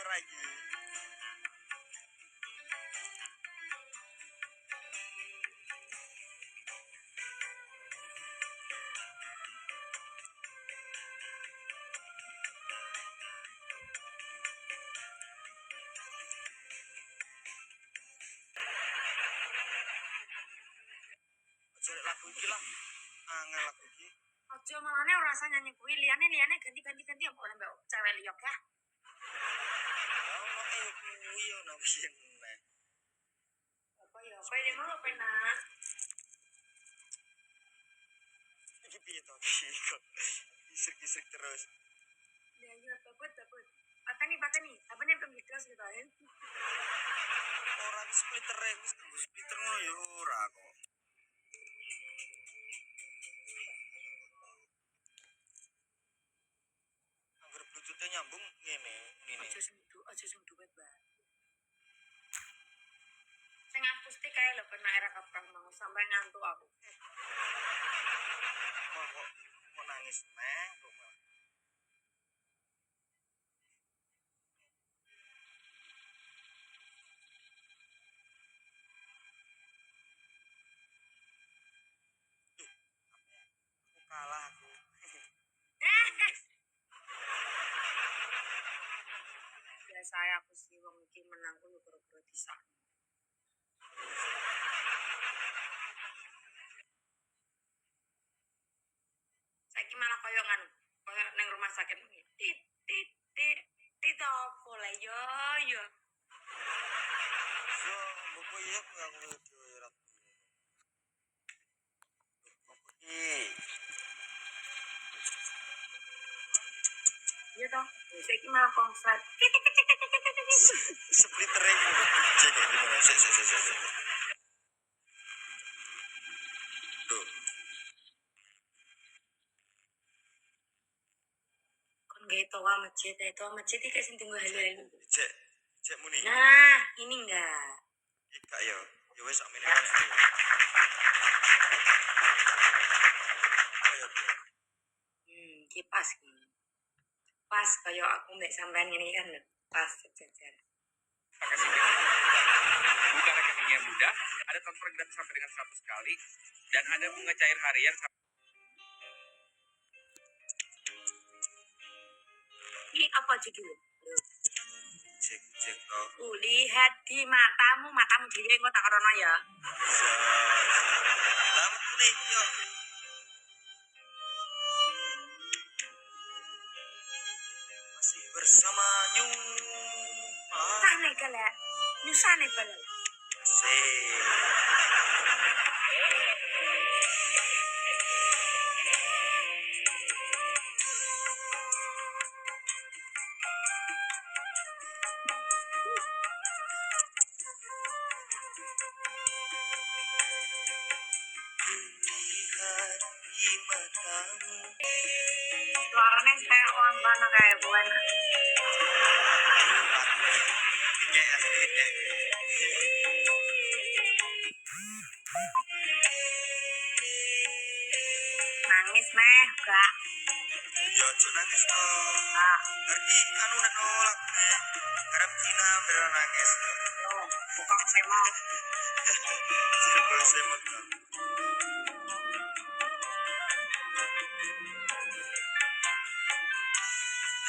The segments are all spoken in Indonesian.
lagi. Cari lagu iki lah. Angel lagu iki. Ojo malane ora usah nyanyi kuwi, liyane ganti apa ora mbak cewek liyok ya. Ono kuwi ono piye meneh. Apa ya? Pede mau penak. Iki piye to iki kok kisik-kisik terus. Ya ya dapat. Patani. Apane pembeda sih bae. Ora splitter wis splitter ngono ya ora kok. Angger bluetooth nyambung ngene. Aja sing duwet, Mbak. Sing akustik kae lho kena era kaprah mau sampai ngantuk aku. Kok nangis neh kok. Kalah aku. Biasa aku sih wong iki menang ku gara-gara disak. Saiki malah koyo ngono. Koyo ning rumah sakit tit opo lah yo. So, buku iya aku diwerat. Iya toh. Saiki malah konslet. Splitter iki cek kok gimana? Sik. Duh. Kon gawe toa masjid iki sing tunggu halu-halu. Cek muni. Nah, ini enggak. Ika ya. Ya wis sakmene ae. Ki pas ki. Pas kaya aku mbek sampean ngene kan lho. Pas sejajar. Buka rekening yang mudah, ada transfer gratis sampai dengan 100 kali, dan ada bunga cair harian. Ini apa judul? Cek toh. Lihat di matamu dhewe engko tak karono ya. Lampu nih yo. Masih bersama Sane kala. Nyusane bal. Suaranya kayak orang mana kayak buan. Nangis meh, gak. Ya nangis toh. Ngerti anu nek nolak nih. Karep Cina beneran nangis. Loh, bukan semok. Bukan semok.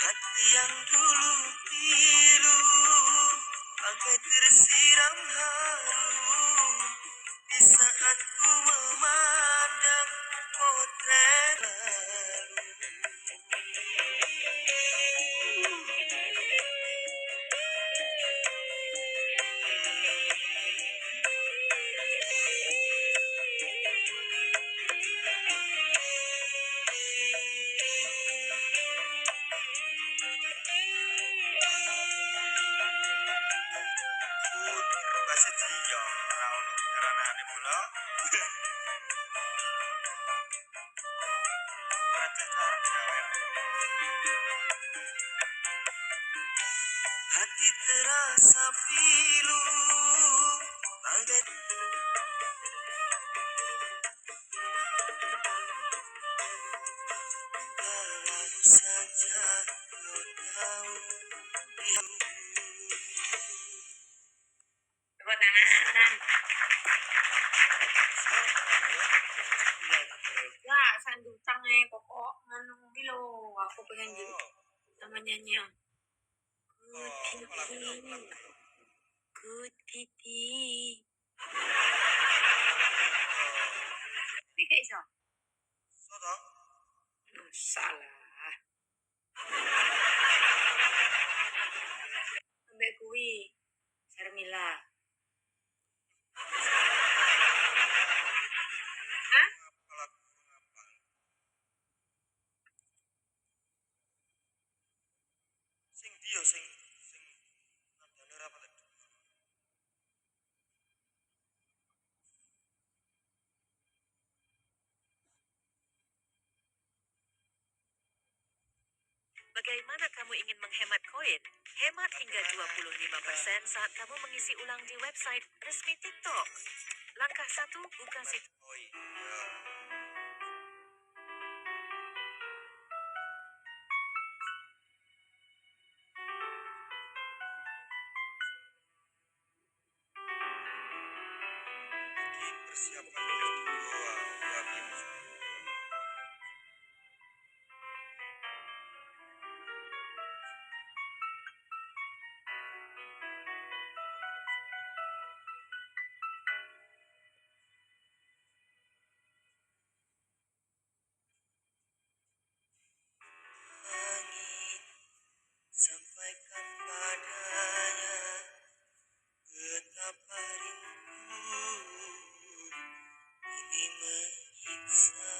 Hati yang dulu pilu bagai tersiram haru di saat ku memandang potret lalu. Hati terasa pilu bagai baru saja kau tahu kencang pokok nganu iki lho. Aku pengen jadi Oh, sama nyanyi. Good apa lagu itu? Titi, good Titi. Ini kayak iso. So toh? Salah. Ambek kuwi. Sarmila. Hah? Apa lagu apa? Sing dia sing nadane apa tadi? Bagaimana kamu ingin menghemat koin? Hemat hingga 25% saat kamu mengisi ulang di website resmi TikTok. Langkah 1, buka situs. Oi. Ya. Iki persiapan dua minggu. Angin sampaikan padanya betapa rindu ini menyiksa.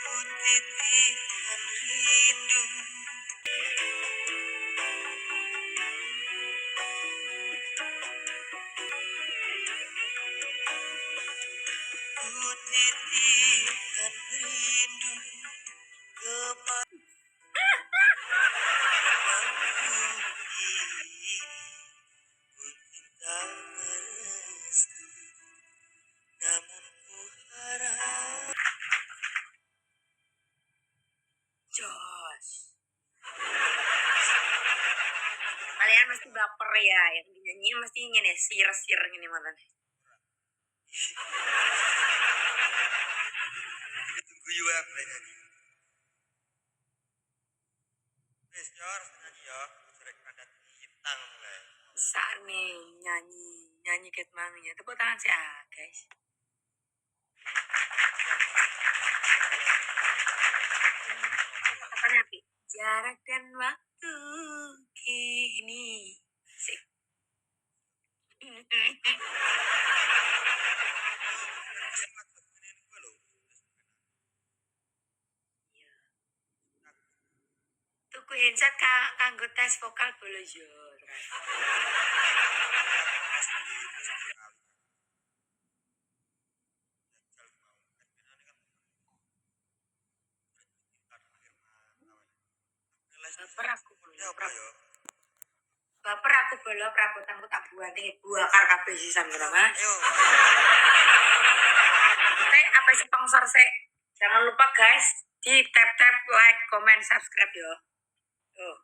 Ku titipkan rindu. Ku titipkan rindu kepadamu ini. Ku cinta merestu, namun ku harap. Jos. Kalian mesti baper ya, yang dinyanyiin mesti ingin ya sir gini mana nih. Tunggu juga mulai nyanyi. Wes, ya harus nyanyi ya. Surek ada hitang mulai. Bisa nih nyanyi ket mangnya. Tepuk tangan sih guys. Kata-katanya api. Jarak dan waktu kini. Sik. Sing lagu ini gue loh. Tuku headset kanggo tes vokal bolo yo. Baper aku Ya apa ya? Baper aku bolo perabotanku tak buat buakar kabeh sisan ngono Mas. Ayo. Apa sponsor sih? Jangan lupa guys di tap like, comment, subscribe yo. Tuh.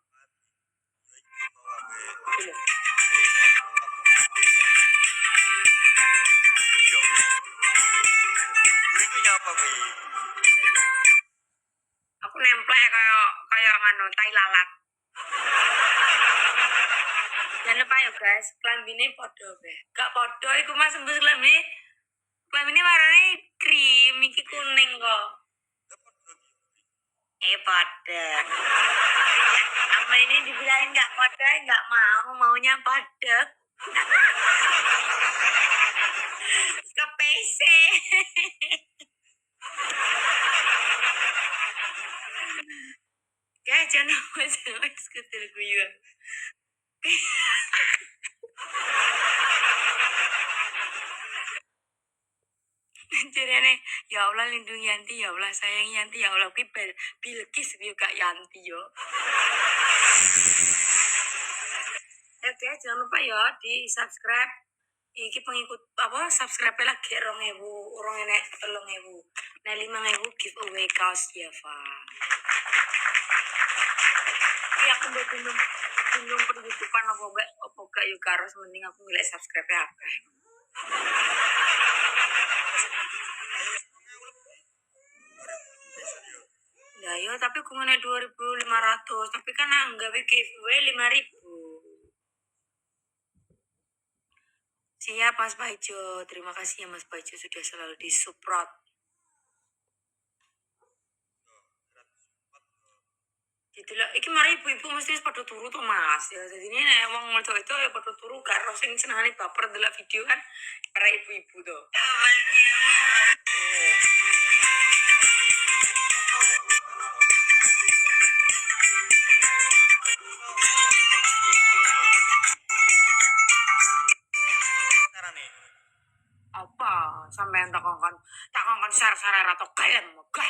Dulu. Uriku nyapa gue. Aku nemplek kayak nganu tai lalat. Jangan lupa ya guys, klambine podo be. Gak podo iku Mas sembus klambi. Klambine warnane krim, iki kuning kok. Podo. Ya, apa ini dibilangin gak podo, gak maunya podo. Ke PC. Guys, jangan lupa skuter gue. Jadi ya Allah lindungi Yanti, ya Allah sayang Yanti, ya Allah Bilkis juga Yanti yo. Oke, jangan lupa ya di subscribe. Iki pengikut apa subscribe lagi 2.000, orang enek 3.000. Nah 5.000 giveaway kaos Java. Iya aku belum perhitungan apa gak yuk karo mending aku milih subscribe akeh. Ya yo tapi aku ngene 2.500 tapi kan anggap giveaway 5.000. Siap Mas Paijo, terima kasih ya Mas Paijo sudah selalu disupport. Gitu lah, iki mari ibu-ibu mesti pada turu tuh Mas. Ya jadi ini wong wedok itu ya pada turu karo sing senengane baper delok video kan para ibu-ibu tuh. Carane. Apa sampean tak kongkon sar-sar atau kalem megah.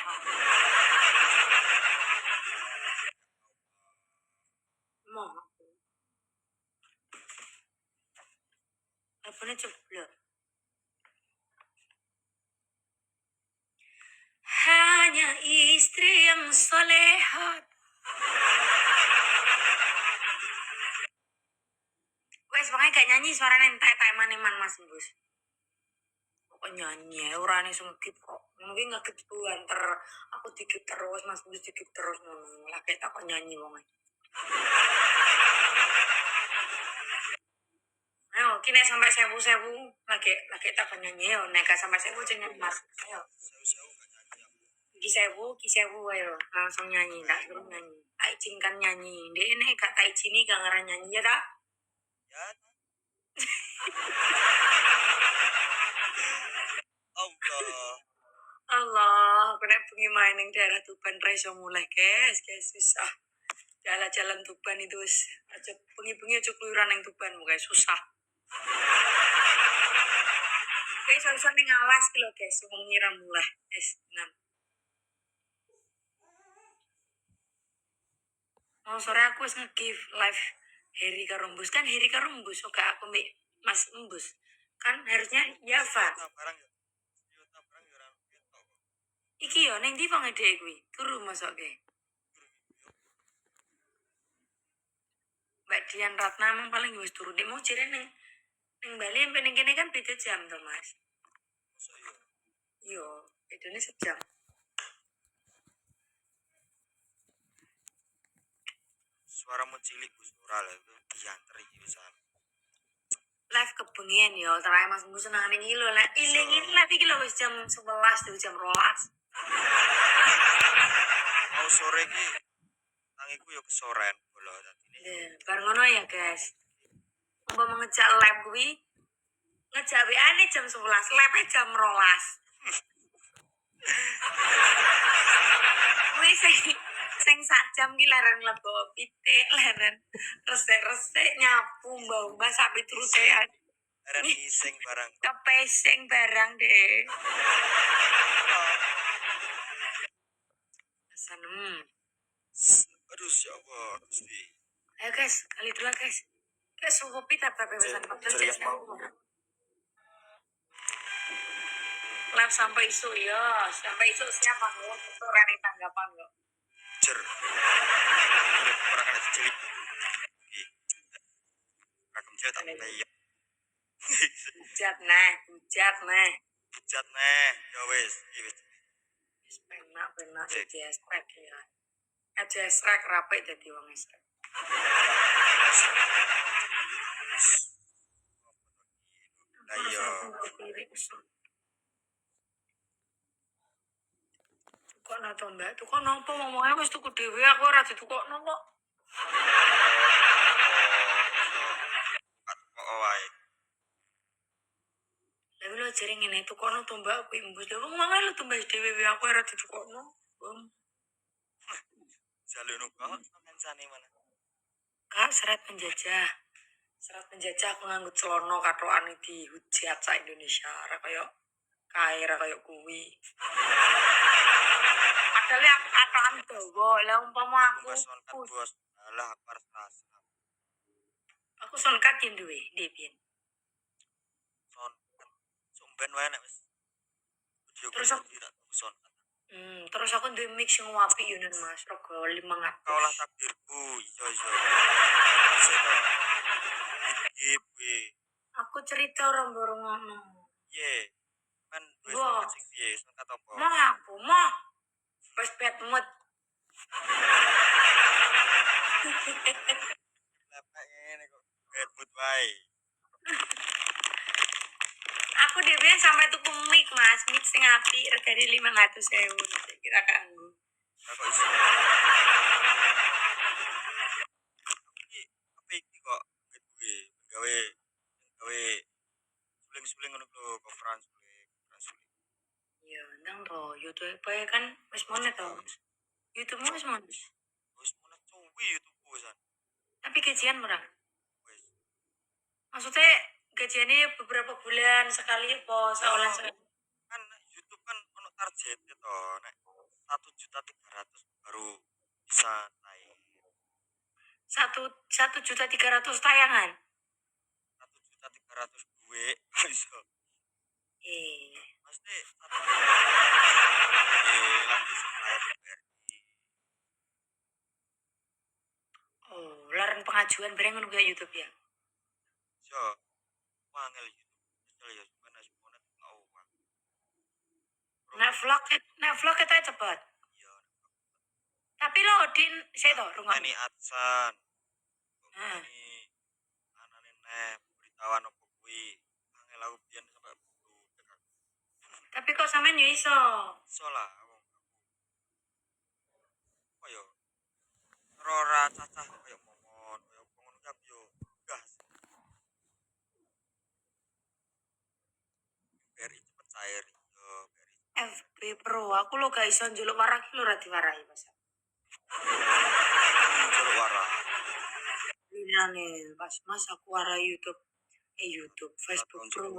Mau. Teleponnya ceblok. Hanya istri yang solehat. Wes pokoknya gak nyanyi suaranya entek eman Mas Bus. Kok nyanyi orangnya ngekip kok. Mungkin ngekip buan aku dikip terus Mas Bus dikip terus ngono. Lah kayak tak kok nyanyi wong. Ayo, kini sampai sewu lagi tak kok nyanyi yo. Nek sampai sewu jeneng Mas. Ayo. Sewu gak nyanyi aku. Kisewu ayo langsung nyanyi, tak suruh nyanyi. Tak izinkan nyanyi. Dia ini gak tak izini gak ngarang nyanyi ya tak? Ya. Allah. Allah, aku nek bengi main ning daerah Tuban ra iso mulai, guys, susah. Jalan-jalan Tuban itu wis aja bengi-bengi aja keluyuran ning Tuban, guys, susah. Guys, iso ning alas ki lho, guys, wong ngira mulai. Nan. Oh, sore aku wis nge-give live Heri Karumbus kan Heri Karumbus, oke aku mbak Mas Embus. Kan harusnya Yava. Barang ya. Yuta barang ya ora ketok. Iki yo ning ndi pangedhe kuwi? Turu masoke. Mbak Dian Ratna emang paling wis turu nek mau jere ning Bali sampe ning kene kan beda jam to, Mas. Masa iya. Iya, bedanya sejam. Suaramu cilik Gus ora lah itu diantri pisan. Live kebengian yo, terakhir Mas Embus seneng ning iki lho, lek ilingin live iki lho wis jam 11 tuh jam 12. Mau sore ki tangiku yo kesoren bola dadine. Bar ngono ya, guys. Mbak ngejak live kuwi ngejak WA-ne jam 11, live jam 12. Kuwi sing sak jam ki leren mlebu pitik, leren resik-resik nyapu mbak sak piturute Eren iseng barang. kepesing barang deh. Pesan Aduh siapa Gusti. ayo guys, kali dua guys. Guys, kopi tapi pesan pesan Ceria mau. Live sampai isu ya, sampai isu siapa mau tuturan tanggapan kok. Jer. Ora kan cilik. Iki. Ragam cewek tak iya. Hujat nah. Jat neh. Ya wis, iki wis. Wis penak aja strek ya. Aja strek rapi dadi wong strek. Lah iya. Kok nato mbak, tuh kok nopo ngomongnya wis tuku dhewe aku ora ditukokno kok. Oh wae. Lah lho jare ngene tukokno to mbak aku imbus. Lah wong mangan lho tumbas dhewe aku ora ditukokno. Jaluk kok kancane mana? Kak, serat penjajah aku nganggut celana katokan di hujat sa Indonesia ora kaya kae ora kaya kuwi. Padahal aku katokan dawa. Lah umpama aku Bos. Alah aku harus rasa. aku sonkat yen duwe, Devin. Sonkat. Sumben wae nek wis. Video Terus aku tidak sonkat. terus aku duwe mix yang wapi yunan Mas, rego 500. Kaulah takdirku, iso. Iki aku cerita orang baru ngomong. Piye? Kan wis Wah. sing piye sekat apa? Mau aku, mau. Wes bad mood. Lah ngene kok bad mood wae. Aku dhewe sampai tuku mic Mas, mic sing apik regane 500.000. Kira kanggo. Lah kok iso? Iki apa iki kok duwe gawe gawe suling-suling ngono lho, coveran suling. Iya, ndang to, YouTube bae kan wis monet to. YouTube wis monet. Wis mulai cuwi YouTube wisan. Tapi gajian murah. Wis. Maksudnya gajiannya beberapa bulan sekali apa sebulan sekali. Kan YouTube kan ono targetnya to, nek 1.300.000 baru bisa naik. 1.300.000 tayangan. 1.300.000 duwe iso. Mesti lagi supplier BRI. Oh, larang pengajuan bareng ngono ya YouTube ya. Yo, wangel YouTube. Misal ya sebenarnya semuanya tahu kan. Nek vlog kita cepet. Iya. Tapi lo din saya to rungok. Ini adsan. Heeh. Ini anane nep beritawan opo kuwi. Angel aku biyen sampai buku. Tapi kok sampean yo iso. Iso lah wong aku. Koyo ora cacah koyo momon, koyo ngono kabeh yo gas. BRI cepet cair yo BRI. FB Pro, aku lo gak iso njaluk warak lo ora diwarahi Mas. Jero wara. Linane pas Mas aku warai YouTube, Facebook Pro.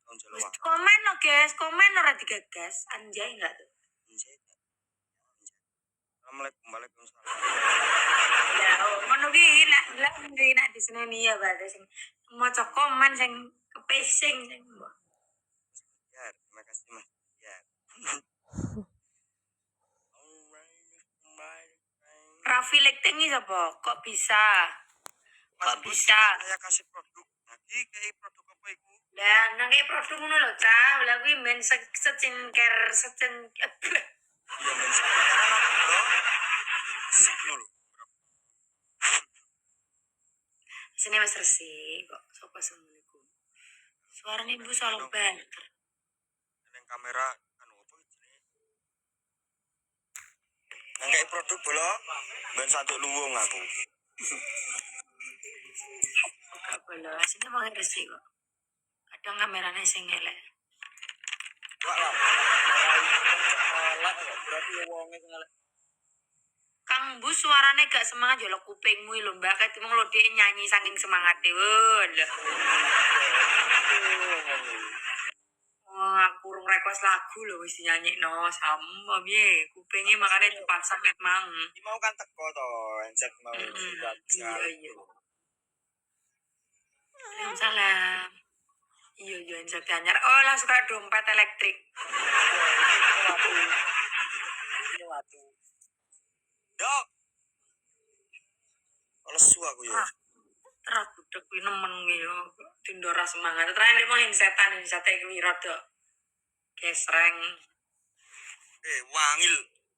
Tahun jero Wis wara. komen lo guys, komen ora digagas, anjay enggak tuh. Assalamualaikum Waalaikumsalam. Ya, ngono ki nek diseneni ya berarti sing maca komen sing kepesing sing Ya, terima kasih Mas. Ya. Raffi Lektengi sapa? Kok bisa? Mas, Kok Bus, bisa? saya kasih produk. Lagi kayak produk apa iku? Lah nang kayak produk ngono lho, Cah. Lah kuwi men skincare, Iya, men sekarang aku bro. Sip lho. sini wis resik kok sapa semono. Suarane ibu selalu banter. Neng kamera anu apa jenenge? Nang kayak produk bola ben satu luwung aku. Apa lho, asine mau resik kok. Kadang kamerane sing elek. Wah lah. Elek kok berarti wonge sing elek. Kang Bu suarane gak semangat ya lo kupingmu lho Mbak ket mung lo dhek nyanyi saking semangate. Lho. Wah, aku urung request lagu lho wis dinyanyikno sama piye. Kupinge makane dipasang ket mang. Iki mau kan teko to, encet mau Iya iya. Waalaikumsalam. Iya iya encet anyar. Oh, lah suka dompet elektrik. Ini watu. Yo. Lesu aku ya. Terus budek kuwi nemen kuwi yo. Dindora semangat. Terakhir mau setan kuwi rada gesreng. Wangil.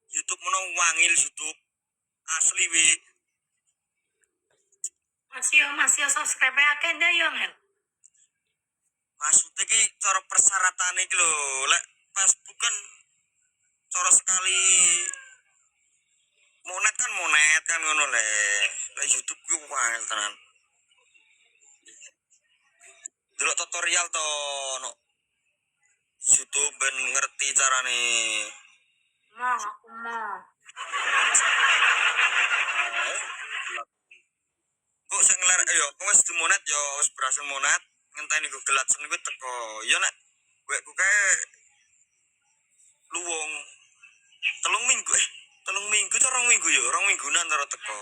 YouTube mono wangil YouTube. Asli wi. Masih subscribe akeh ndak yo, Mel? Maksudnya ki cara persyaratan iki lho, lek Facebook kan cara sekali monet kan ngono lek YouTube ku wangil tenan. Delok tutorial to no YouTube ben ngerti carane. Aku mau. Kok sing ngeler yo wis dimonet yo wis berhasil monet ngenteni Google AdSense kuwi teko. Ya nek wekku kae luwung 3 minggu 3 minggu to 2 minggu yo 2 minggunan ora teko.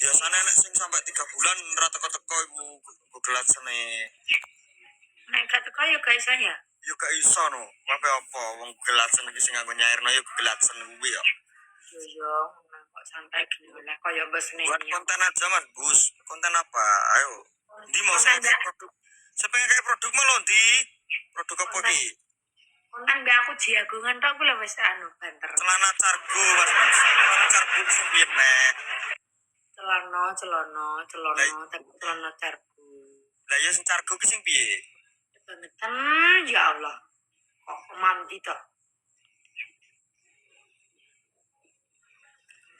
Biasanya nek sing sampai 3 bulan ora teko-teko iku Google AdSense. Nek gak teko yo gak iso ya. Yo gak iso no. Apa wong Google AdSense iki sing nganggo nyairno yo Google AdSense kuwi yo. Yo kok santai gini oleh koyo bos ning. Buat konten aja man, Bus. Konten apa? Ayo. Di mau saya kayak produk. Saya pengen kayak produk malah di produk apa ki? Konten be aku jagungan tok aku lah wis anu banter. Celana cargo mas. Celana cargo sing piye nek? Celana, tapi celana cargo. Lah ya sing cargo ki sing piye? Kebangetan ya Allah. Kok manti toh.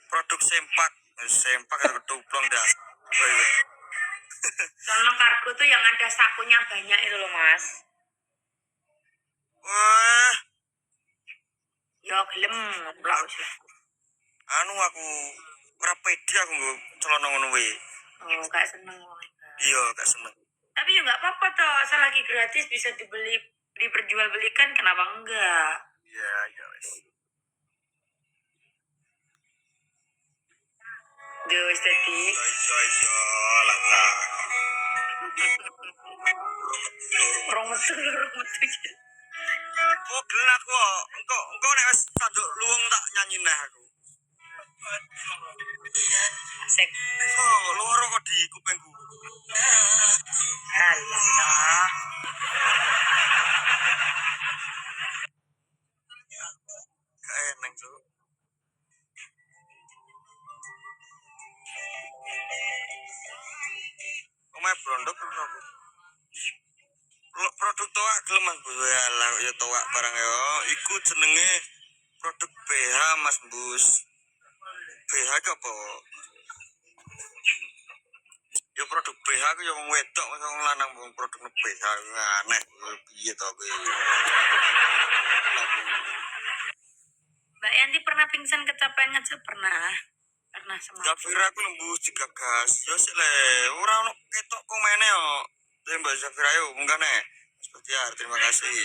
Produk sempak. Sempak atau ketuplong dah. Oh, iya. Celana cargo tuh yang ada sakunya banyak itu loh mas. Wah, Ya gelem ngoblok wis lah. anu aku ora pede aku nggo celana ngono kuwi. Oh, gak seneng wong itu. Iya, gak seneng. Tapi ya nggak apa-apa toh, selagi gratis bisa diperjualbelikan, kenapa enggak? Iya, ya wis. Terus tadi, Iso lah. orang metu. Oh, gelem aku kok. Engko nek wis tanduk luwung tak nyanyi neh aku. Asik. Oh, loro kok di kupingku. Alah. Gak eneng, Cuk. Omae brondok lho aku. Produk toak gelem Mas Bus. Alah ya toak barang ya. Iku jenenge produk BH Mas Bus. BH ki apa? Ya produk BH ku ya wong wedok wong lanang wong produk BH aneh piye to kuwi. Mbak Yanti pernah pingsan kecapean ngecap pernah? Pernah sama. Zafira aku nembus digagas. Ya sik le, ora ono ketok komene yo. Tapi Mbak Zafira yo munggane. Seperti ya, terima kasih.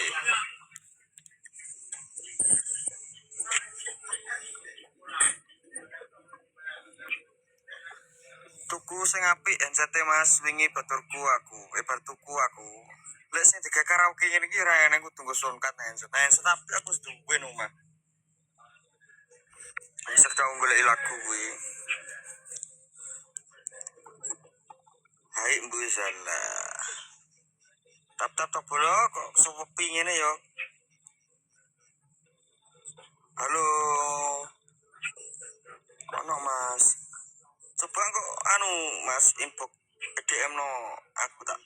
Tuku sing apik NCT Mas wingi baturku aku. Bar tuku aku. Lek sing digawe karaoke ngene iki ra enek kudu nggo songkat NCT. NCT tapi aku wis duwe nang omah. Wis tau golek lagu kuwi. Hai Mbu salah. Tap bola kok sepi ngene yo. Halo. Ono Mas. Coba kok anu Mas inbox DM no aku tak